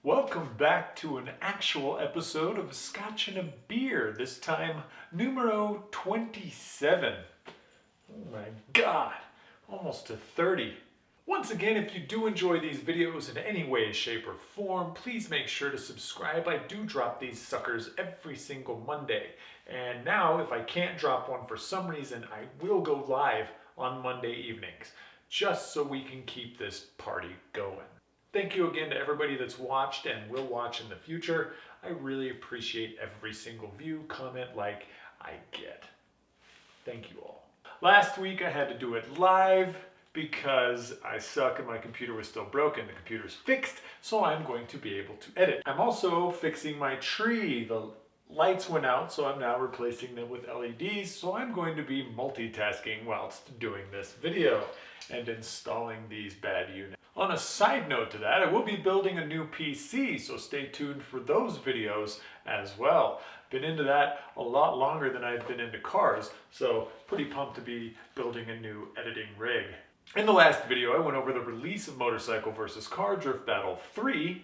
Welcome back to an actual episode of Scotch and a Beer, this time numero 27. Oh my god, almost to 30. Once again, if you do enjoy these videos in any way, shape, or form, please make sure to subscribe. I do drop these suckers every single Monday. And now, if I can't drop one for some reason, I will go live on Monday evenings, just so we can keep this party going. Thank you again to everybody that's watched and will watch in the future. I really appreciate every single view, comment, like I get. Thank you all. Last week I had to do it live because I suck and my computer was still broken. The computer's fixed, so I'm going to be able to edit. I'm also fixing my tree. The lights went out, so I'm now replacing them with LEDs, so I'm going to be multitasking whilst doing this video and installing these bad units. On a side note to that, I will be building a new PC, so stay tuned for those videos as well. Been into that a lot longer than I've been into cars, so pretty pumped to be building a new editing rig. In the last video, I went over the release of Motorcycle vs. Car Drift Battle 3,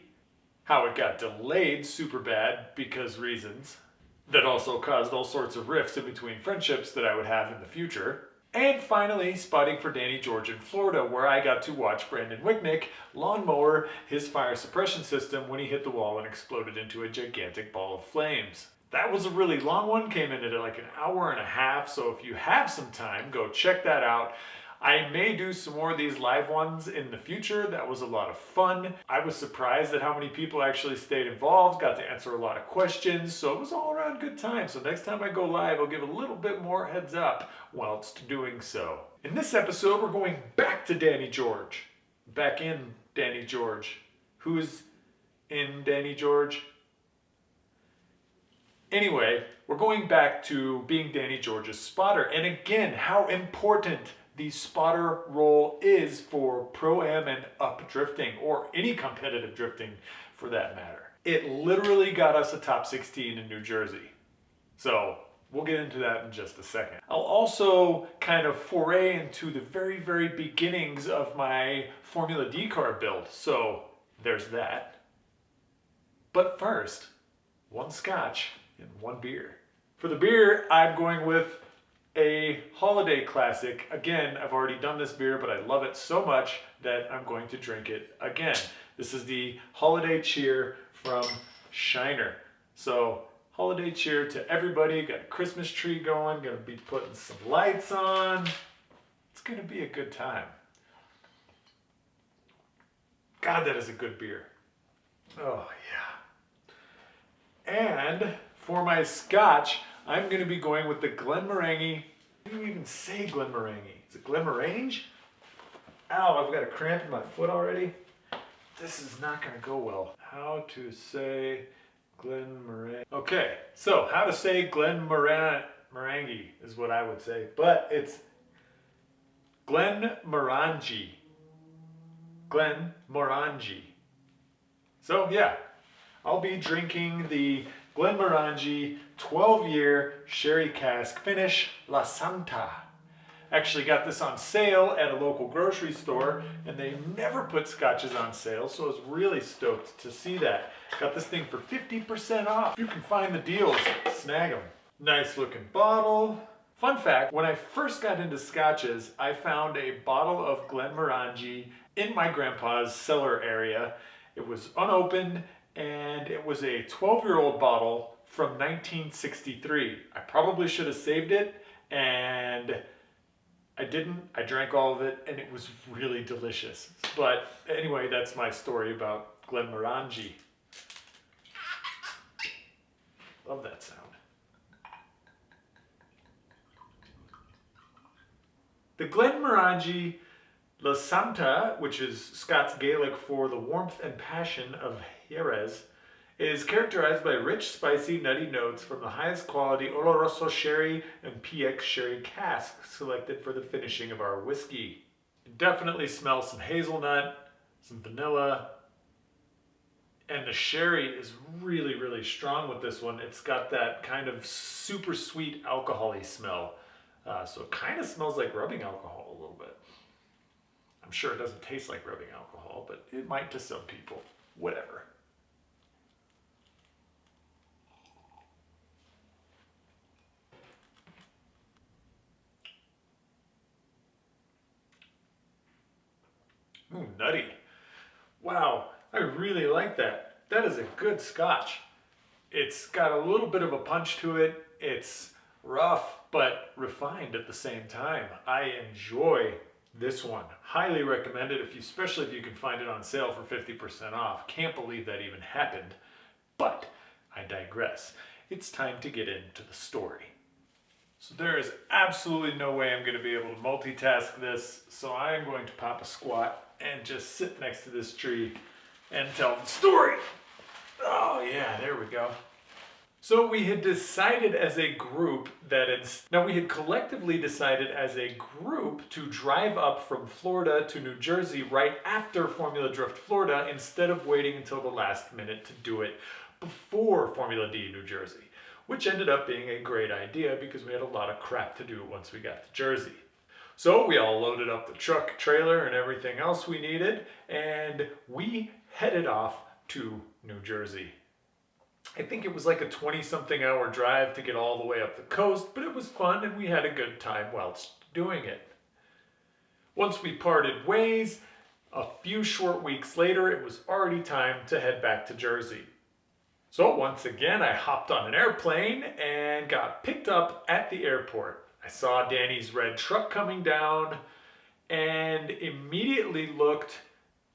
how it got delayed super bad because reasons, that also caused all sorts of rifts in between friendships that I would have in the future. And finally, spotting for Danny George in Florida, where I got to watch Brandon Wicknick lawnmower his fire suppression system when he hit the wall and exploded into a gigantic ball of flames. That was a really long one, came in at like an hour and a half, so if you have some time, go check that out. I may do some more of these live ones in the future. That was a lot of fun. I was surprised at how many people actually stayed involved, got to answer a lot of questions, so it was all around good time. So next time I go live, I'll give a little bit more heads up whilst doing so. In this episode, we're going back to Danny George. Back in Danny George. Who's in Danny George? Anyway, we're going back to being Danny George's spotter. And again, how important the spotter role is for Pro-Am and up drifting, or any competitive drifting for that matter. It literally got us a top 16 in New Jersey. So we'll get into that in just a second. I'll also kind of foray into the very, very beginnings of my Formula D car build. So there's that. But first, one scotch and one beer. For the beer, I'm going with a holiday classic. Again, I've already done this beer, but I love it so much that I'm going to drink it again. This is the Holiday Cheer from Shiner. So, holiday cheer to everybody. Got a Christmas tree going, gonna be putting some lights on. It's gonna be a good time. God, that is a good beer. Oh, yeah. And for my scotch, I'm going to be going with the Glenmorangie. How do you even say Glenmorangie? Is it Glenmorangie? Ow, I've got a cramp in my foot already. This is not going to go well. How to say Glenmorangie. Okay, so how to say Glenmorangie is what I would say. But it's Glenmorangie. Glenmorangie. So yeah, I'll be drinking the Glenmorangie 12-year sherry cask finish La Santa. Actually got this on sale at a local grocery store, and they never put scotches on sale, so I was really stoked to see that. Got this thing for 50% off. If you can find the deals, snag them. Nice looking bottle. Fun fact, when I first got into scotches, I found a bottle of Glenmorangie in my grandpa's cellar area. It was unopened, and it was a 12-year-old bottle from 1963. I probably should have saved it, and I didn't. I drank all of it, and it was really delicious. But anyway, that's my story about Glenmorangie. Love that sound. The Glenmorangie La Santa, which is Scots Gaelic for the warmth and passion of Jerez, is characterized by rich, spicy, nutty notes from the highest quality Oloroso sherry and PX sherry casks selected for the finishing of our whiskey. It definitely smells some hazelnut, some vanilla, and the sherry is really, really strong with this one. It's got that kind of super sweet alcohol-y smell. So it kind of smells like rubbing alcohol a little bit. I'm sure it doesn't taste like rubbing alcohol, but it might to some people. Whatever. Ooh, nutty. Wow, I really like that. That is a good Scotch. It's got a little bit of a punch to it. It's rough, but refined at the same time. I enjoy this one. Highly recommend it, especially if you can find it on sale for 50% off. Can't believe that even happened. But I digress. It's time to get into the story. So there is absolutely no way I'm going to be able to multitask this, so I am going to pop a squat and just sit next to this tree and tell the story. Oh yeah, there we go. So we had decided as a group that we had collectively decided as a group to drive up from Florida to New Jersey right after Formula Drift Florida instead of waiting until the last minute to do it before Formula D New Jersey, which ended up being a great idea because we had a lot of crap to do once we got to Jersey. So we all loaded up the truck, trailer, and everything else we needed, and we headed off to New Jersey. I think it was like a 20-something hour drive to get all the way up the coast, but it was fun and we had a good time whilst doing it. Once we parted ways, a few short weeks later, it was already time to head back to Jersey. So once again, I hopped on an airplane and got picked up at the airport. I saw Danny's red truck coming down and immediately looked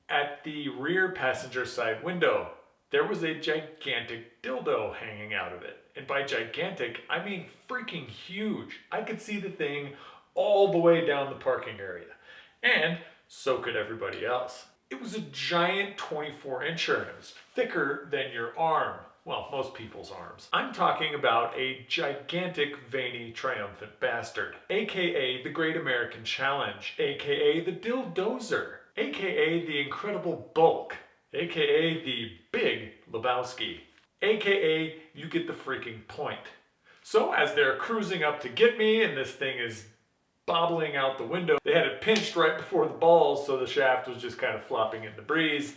at the rear passenger side window. There was a gigantic dildo hanging out of it. And by gigantic, I mean freaking huge. I could see the thing all the way down the parking area. And so could everybody else. It was a giant 24-incher and it was thicker than your arm. Well, most people's arms. I'm talking about a gigantic, veiny, triumphant bastard, aka the Great American Challenge, aka the Dildozer, aka the Incredible Bulk, aka the Big Lebowski, aka you get the freaking point. So as they're cruising up to get me and this thing is bobbling out the window, they had it pinched right before the balls so the shaft was just kind of flopping in the breeze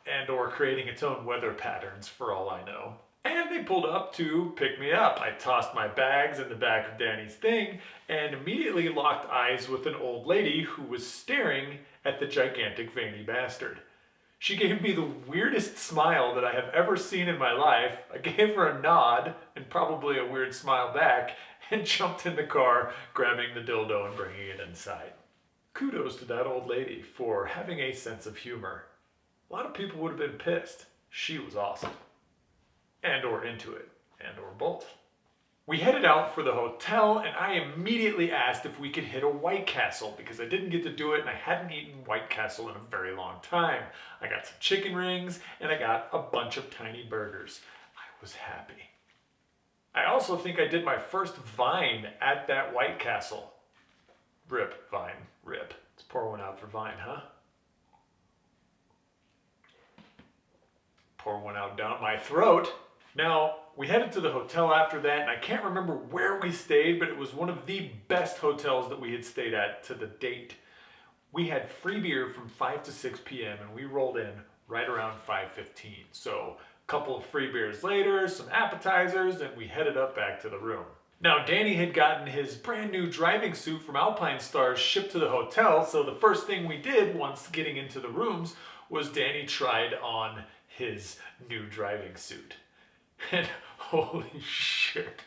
and or creating its own weather patterns for all I know. And they pulled up to pick me up. I tossed my bags in the back of Danny's thing and immediately locked eyes with an old lady who was staring at the gigantic veiny bastard. She gave me the weirdest smile that I have ever seen in my life. I gave her a nod and probably a weird smile back and jumped in the car, grabbing the dildo and bringing it inside. Kudos to that old lady for having a sense of humor. A lot of people would have been pissed. She was awesome. And or into it. And or both. We headed out for the hotel and I immediately asked if we could hit a White Castle because I didn't get to do it and I hadn't eaten White Castle in a very long time. I got some chicken rings and I got a bunch of tiny burgers. I was happy. I also think I did my first Vine at that White Castle. Rip, Vine, rip. Let's pour one out for Vine, huh? Pour one out down my throat. Now, we headed to the hotel after that, and I can't remember where we stayed, but it was one of the best hotels that we had stayed at to the date. We had free beer from 5 to 6 p.m., and we rolled in right around 5:15. So, a couple of free beers later, some appetizers, and we headed up back to the room. Now, Danny had gotten his brand new driving suit from Alpine Stars shipped to the hotel, so the first thing we did once getting into the rooms was Danny tried on his new driving suit. And holy shit,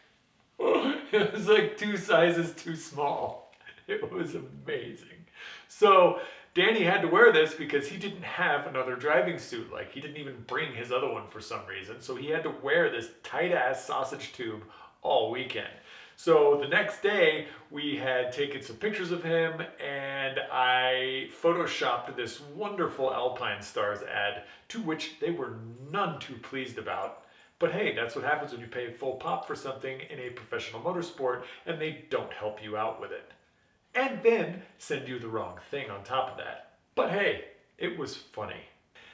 it was like 2 sizes too small. It was amazing. So Danny had to wear this because he didn't have another driving suit. Like, he didn't even bring his other one for some reason. So he had to wear this tight ass sausage tube all weekend. So the next day we had taken some pictures of him and I photoshopped this wonderful Alpine Stars ad to which they were none too pleased about. But hey, that's what happens when you pay full pop for something in a professional motorsport and they don't help you out with it. And then send you the wrong thing on top of that. But hey, it was funny.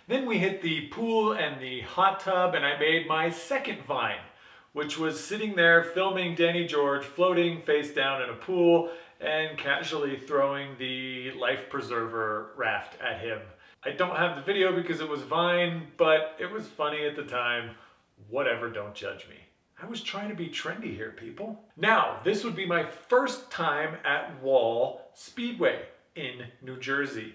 Then we hit the pool and the hot tub and I made my second Vine, which was sitting there filming Danny George floating face down in a pool and casually throwing the life preserver raft at him. I don't have the video because it was Vine, but it was funny at the time. Whatever, don't judge me. I was trying to be trendy here, people. Now, this would be my first time at Wall Speedway in New Jersey.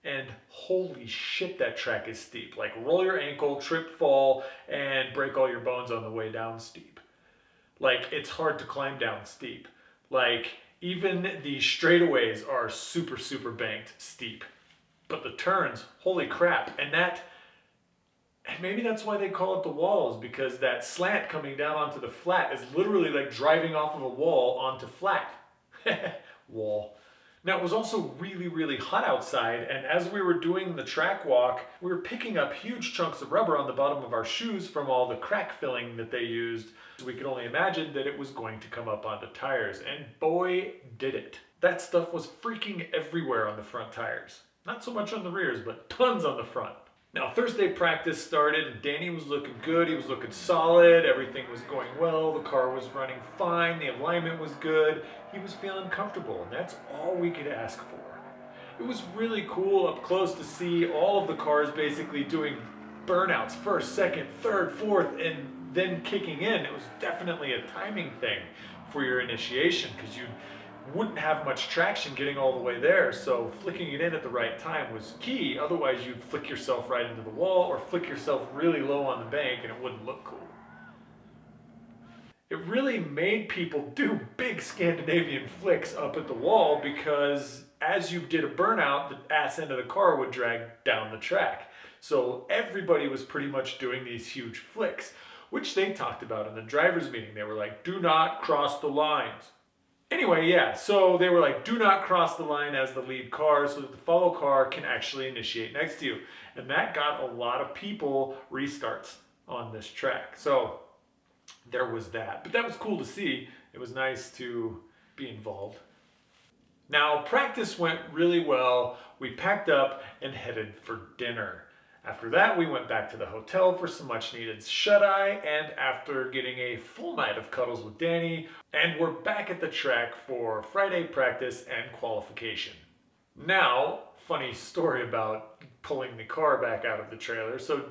And holy shit, that track is steep. Like roll your ankle, trip, fall, and break all your bones on the way down steep. Like it's hard to climb down steep. Like even the straightaways are super, super banked steep. But the turns, holy crap. And maybe that's why they call it the walls, because that slant coming down onto the flat is literally like driving off of a wall onto flat. Wall. Now, it was also really, really hot outside, and as we were doing the track walk, we were picking up huge chunks of rubber on the bottom of our shoes from all the crack filling that they used. So we could only imagine that it was going to come up onto tires, and boy, did it. That stuff was freaking everywhere on the front tires. Not so much on the rears, but tons on the front. Now, Thursday practice started, and Danny was looking good. He was looking solid. Everything was going well. The car was running fine. The alignment was good. He was feeling comfortable, and that's all we could ask for. It was really cool up close to see all of the cars basically doing burnouts, first, second, third, fourth, and then kicking in. It was definitely a timing thing for your initiation, because you wouldn't have much traction getting all the way there, so flicking it in at the right time was key. Otherwise you'd flick yourself right into the wall or flick yourself really low on the bank and it wouldn't look cool. It really made people do big Scandinavian flicks up at the wall, because as you did a burnout, the ass end of the car would drag down the track. So everybody was pretty much doing these huge flicks, which they talked about in the driver's meeting. They were like, do not cross the lines. Anyway, yeah, so they were like, do not cross the line as the lead car so that the follow car can actually initiate next to you. And that got a lot of people restarts on this track. So there was that. But that was cool to see. It was nice to be involved. Now, practice went really well. We packed up and headed for dinner. After that, we went back to the hotel for some much needed shut-eye, and after getting a full night of cuddles with Danny, and we're back at the track for Friday practice and qualification. Now, funny story about pulling the car back out of the trailer. So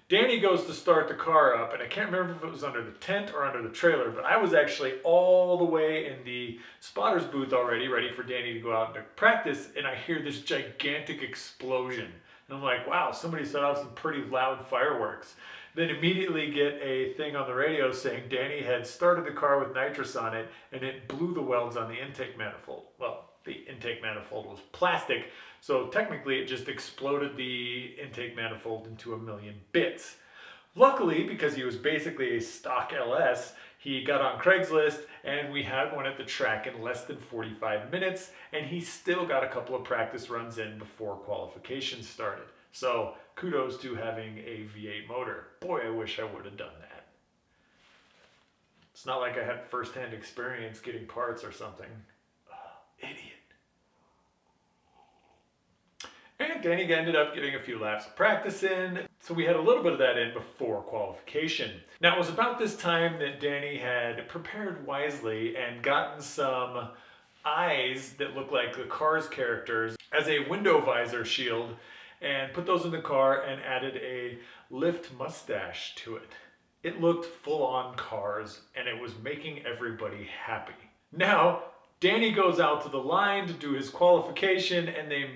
Danny goes to start the car up, and I can't remember if it was under the tent or under the trailer, but I was actually all the way in the spotter's booth already, ready for Danny to go out into practice, and I hear this gigantic explosion. And I'm like, wow, somebody set off some pretty loud fireworks. Then immediately get a thing on the radio saying Danny had started the car with nitrous on it and it blew the welds on the intake manifold. Well, the intake manifold was plastic, so technically it just exploded the intake manifold into a million bits. Luckily, because he was basically a stock LS, he got on Craigslist and we had one at the track in less than 45 minutes, and he still got a couple of practice runs in before qualification started. So kudos to having a V8 motor. Boy, I wish I would have done that. It's not like I had first-hand experience getting parts or something. Idiot. And Danny ended up getting a few laps of practice in, so we had a little bit of that in before qualification. Now, it was about this time that Danny had prepared wisely and gotten some eyes that look like the car's characters as a window visor shield, and put those in the car and added a lift mustache to it. It looked full-on Cars, and it was making everybody happy. Now, Danny goes out to the line to do his qualification, and they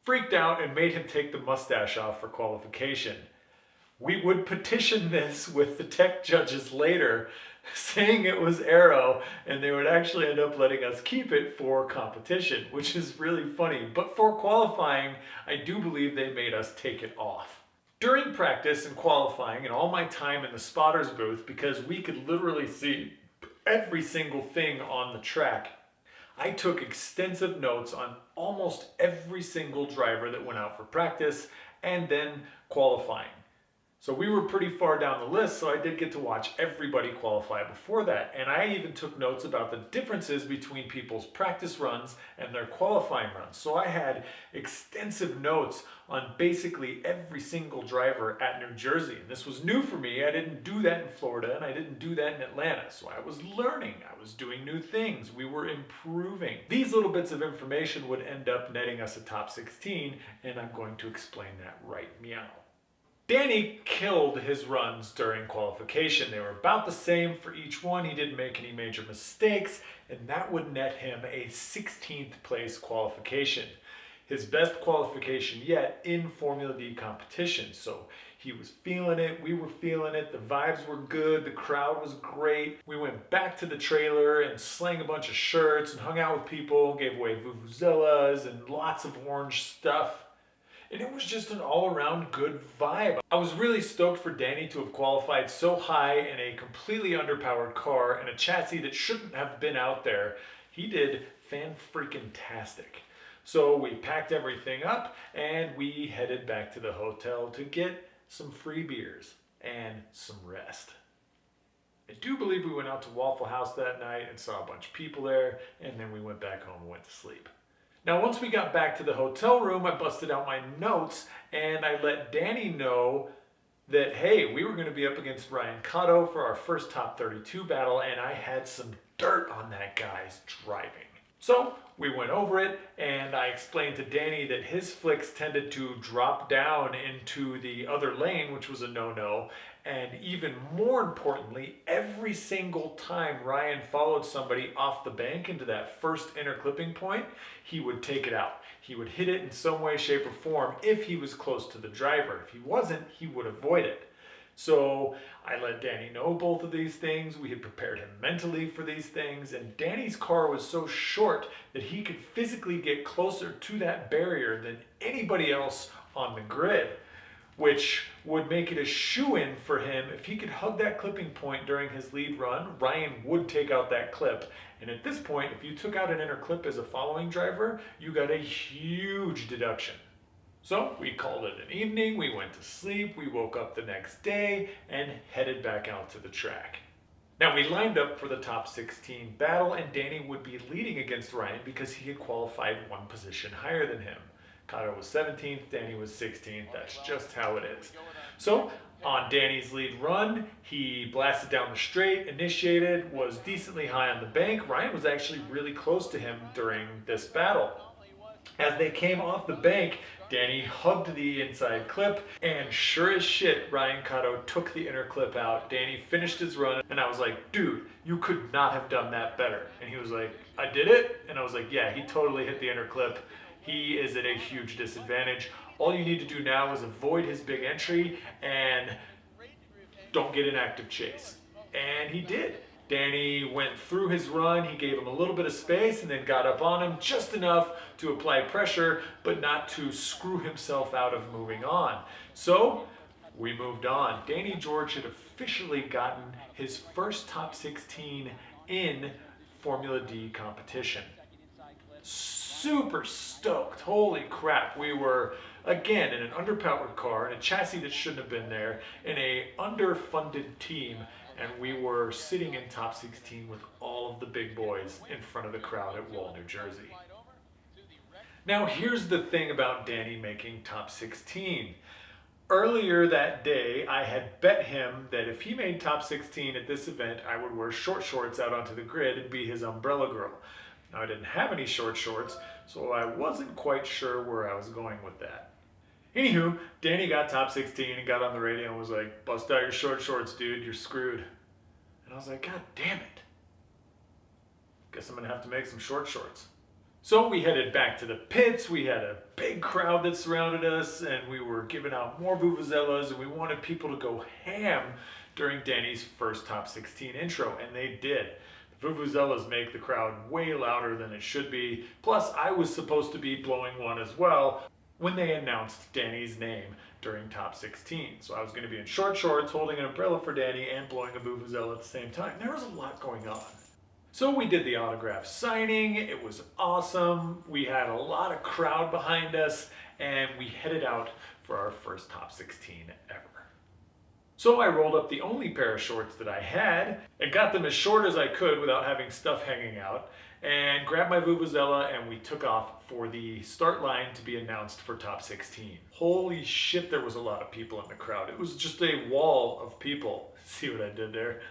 freaked out and made him take the mustache off for qualification. We would petition this with the tech judges later, saying it was aero, and they would actually end up letting us keep it for competition, which is really funny. But for qualifying, I do believe they made us take it off. During practice and qualifying and all my time in the spotter's booth, because we could literally see every single thing on the track, I took extensive notes on almost every single driver that went out for practice and then qualifying. So we were pretty far down the list, so I did get to watch everybody qualify before that. And I even took notes about the differences between people's practice runs and their qualifying runs. So I had extensive notes on basically every single driver at New Jersey. And this was new for me. I didn't do that in Florida, and I didn't do that in Atlanta. So I was learning. I was doing new things. We were improving. These little bits of information would end up netting us a top 16, and I'm going to explain that right meow. Danny killed his runs during qualification. They were about the same for each one. He didn't make any major mistakes, and that would net him a 16th place qualification. His best qualification yet in Formula D competition. So he was feeling it, we were feeling it, the vibes were good, the crowd was great. We went back to the trailer and slang a bunch of shirts and hung out with people, gave away vuvuzelas and lots of orange stuff. And it was just an all-around good vibe. I was really stoked for Danny to have qualified so high in a completely underpowered car and a chassis that shouldn't have been out there. He did fan-freaking-tastic. So we packed everything up and we headed back to the hotel to get some free beers and some rest. I do believe we went out to Waffle House that night and saw a bunch of people there, and then we went back home and went to sleep. Now, once we got back to the hotel room, I busted out my notes and I let Danny know that, hey, we were going to be up against Ryan Cotto for our first top 32 battle, and I had some dirt on that guy's driving. So we went over it, and I explained to Danny that his flicks tended to drop down into the other lane, which was a no-no. And even more importantly, every single time Ryan followed somebody off the bank into that first inner clipping point, he would take it out. He would hit it in some way, shape, or form if he was close to the driver. If he wasn't, he would avoid it. So I let Danny know both of these things. We had prepared him mentally for these things, and Danny's car was so short that he could physically get closer to that barrier than anybody else on the grid, which would make it a shoo-in for him. If he could hug that clipping point during his lead run, Ryan would take out that clip. And at this point, if you took out an inner clip as a following driver, you got a huge deduction. So we called it an evening, we went to sleep, we woke up the next day and headed back out to the track. Now we lined up for the top 16 battle, and Danny would be leading against Ryan because he had qualified one position higher than him. Cotto was 17th, Danny was 16th, that's just how it is. So on Danny's lead run, he blasted down the straight, initiated, was decently high on the bank. Ryan was actually really close to him during this battle. As they came off the bank, Danny hugged the inside clip, and sure as shit, Ryan Cotto took the inner clip out. Danny finished his run, and I was like, dude, you could not have done that better. And he was like, I did it? And I was like, yeah, he totally hit the inner clip. He is at a huge disadvantage. All you need to do now is avoid his big entry and don't get an active chase. And he did. Danny went through his run, he gave him a little bit of space and then got up on him just enough to apply pressure, but not to screw himself out of moving on. So we moved on. Danny George had officially gotten his first top 16 in Formula D competition. Super stoked, holy crap. We were, again, in an underpowered car, in a chassis that shouldn't have been there, in a underfunded team, and we were sitting in top 16 with all of the big boys in front of the crowd at Wall, New Jersey. Now here's the thing about Danny making top 16. Earlier that day, I had bet him that if he made top 16 at this event, I would wear short shorts out onto the grid and be his umbrella girl. Now I didn't have any short shorts, so I wasn't quite sure where I was going with that. Anywho, Danny got top 16 and got on the radio and was like, bust out your short shorts, dude, you're screwed. And I was like, God damn it. Guess I'm gonna have to make some short shorts. So we headed back to the pits. We had a big crowd that surrounded us, and we were giving out more vuvuzelas, and we wanted people to go ham during Danny's first top 16 intro, and they did. The vuvuzelas make the crowd way louder than it should be. Plus, I was supposed to be blowing one as well when they announced Danny's name during top 16. So I was going to be in short shorts, holding an umbrella for Danny, and blowing a vuvuzela at the same time. There was a lot going on. So we did the autograph signing. It was awesome. We had a lot of crowd behind us, and we headed out for our first top 16 ever. So I rolled up the only pair of shorts that I had and got them as short as I could without having stuff hanging out, and grabbed my vuvuzela, and we took off for the start line to be announced for top 16. Holy shit, there was a lot of people in the crowd. It was just a wall of people. See what I did there?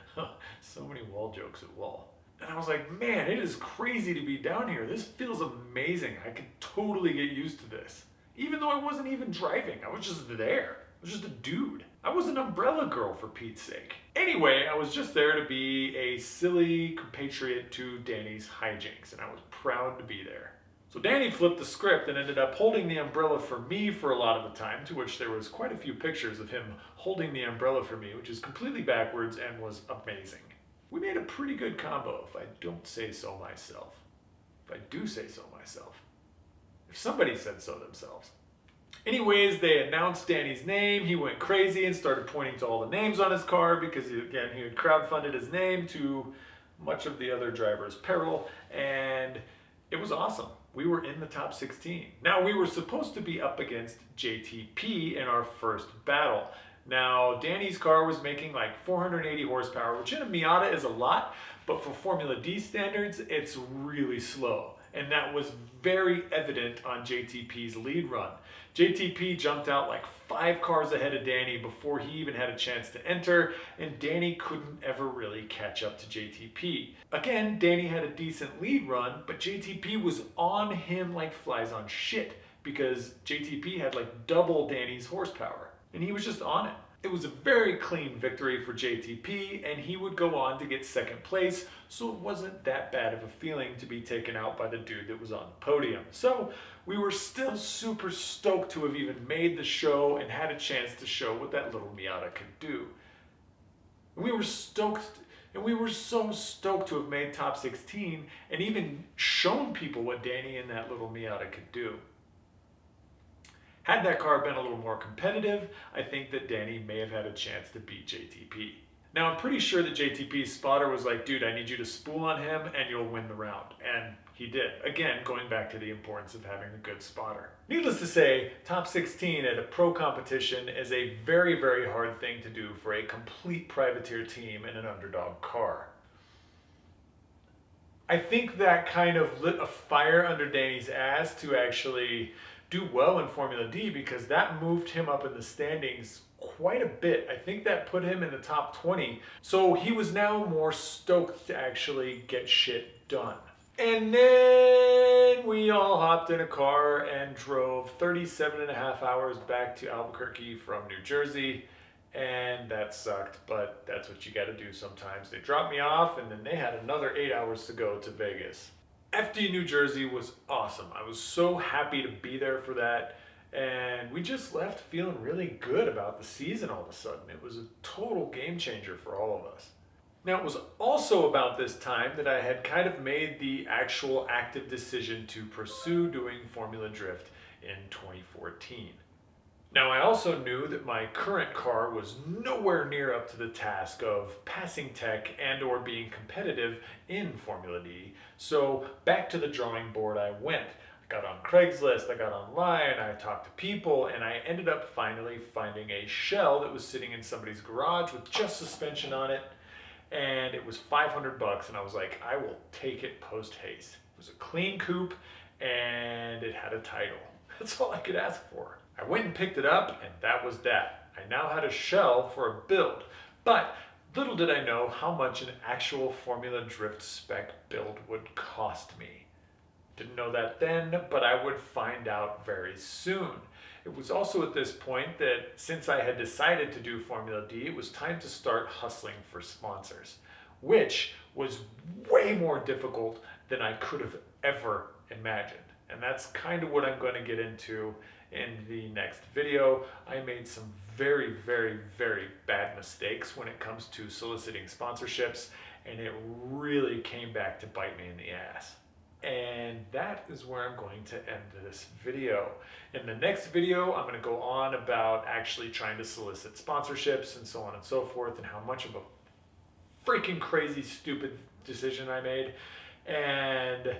So many wall jokes at Wall. And I was like, man, it is crazy to be down here. This feels amazing. I could totally get used to this. Even though I wasn't even driving, I was just there. I was just a dude. I was an umbrella girl, for Pete's sake. Anyway, I was just there to be a silly compatriot to Danny's hijinks, and I was proud to be there. So Danny flipped the script and ended up holding the umbrella for me for a lot of the time, to which there was quite a few pictures of him holding the umbrella for me, which is completely backwards and was amazing. We made a pretty good combo, if I don't say so myself. If I do say so myself. If somebody said so themselves. Anyways, they announced Danny's name. He went crazy and started pointing to all the names on his car because, again, he had crowdfunded his name to much of the other drivers' peril, and it was awesome. We were in the top 16. Now, we were supposed to be up against JTP in our first battle. Now, Danny's car was making like 480 horsepower, which in a Miata is a lot, but for Formula D standards, it's really slow. And that was very evident on JTP's lead run. JTP jumped out like 5 cars ahead of Danny before he even had a chance to enter, and Danny couldn't ever really catch up to JTP. Again, Danny had a decent lead run, but JTP was on him like flies on shit because JTP had like double Danny's horsepower, and he was just on it. It was a very clean victory for JTP, and he would go on to get second place, so it wasn't that bad of a feeling to be taken out by the dude that was on the podium. So we were still super stoked to have even made the show and had a chance to show what that little Miata could do. We were stoked, and we were so stoked to have made top 16 and even shown people what Danny and that little Miata could do. Had that car been a little more competitive, I think that Danny may have had a chance to beat JTP. Now, I'm pretty sure that JTP's spotter was like, dude, I need you to spool on him and you'll win the round. And he did. Again, going back to the importance of having a good spotter. Needless to say, top 16 at a pro competition is a very, very hard thing to do for a complete privateer team in an underdog car. I think that kind of lit a fire under Danny's ass to actually do well in Formula D because that moved him up in the standings quite a bit. I think that put him in the top 20. So he was now more stoked to actually get shit done. And then we all hopped in a car and drove 37.5 hours back to Albuquerque from New Jersey. And that sucked, but that's what you gotta do sometimes. They dropped me off and then they had another 8 hours to go to Vegas. FD New Jersey was awesome. I was so happy to be there for that, and we just left feeling really good about the season all of a sudden. It was a total game changer for all of us. Now, it was also about this time that I had kind of made the actual active decision to pursue doing Formula Drift in 2014. Now, I also knew that my current car was nowhere near up to the task of passing tech and or being competitive in Formula D. So back to the drawing board I went. I got on Craigslist, I got online, I talked to people, and I ended up finally finding a shell that was sitting in somebody's garage with just suspension on it. And it was $500, and I was like, I will take it post haste. It was a clean coupe, and it had a title. That's all I could ask for. I went and picked it up, and that was that. I now had a shell for a build, but little did I know how much an actual Formula Drift spec build would cost me. Didn't know that then, but I would find out very soon. It was also at this point that since I had decided to do Formula D, it was time to start hustling for sponsors, which was way more difficult than I could have ever imagined. And that's kind of what I'm going to get into in the next video. I made some very, very, very bad mistakes when it comes to soliciting sponsorships, and it really came back to bite me in the ass. And that is where I'm going to end this video. In the next video, I'm going to go on about actually trying to solicit sponsorships and so on and so forth, and how much of a freaking crazy, stupid decision I made. And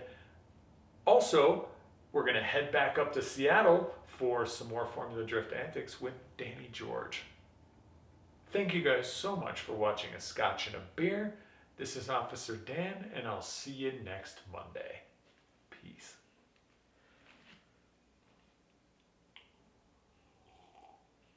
also, we're going to head back up to Seattle for some more Formula Drift antics with Danny George. Thank you guys so much for watching A Scotch and a Beer. This is Officer Dan, and I'll see you next Monday. Peace.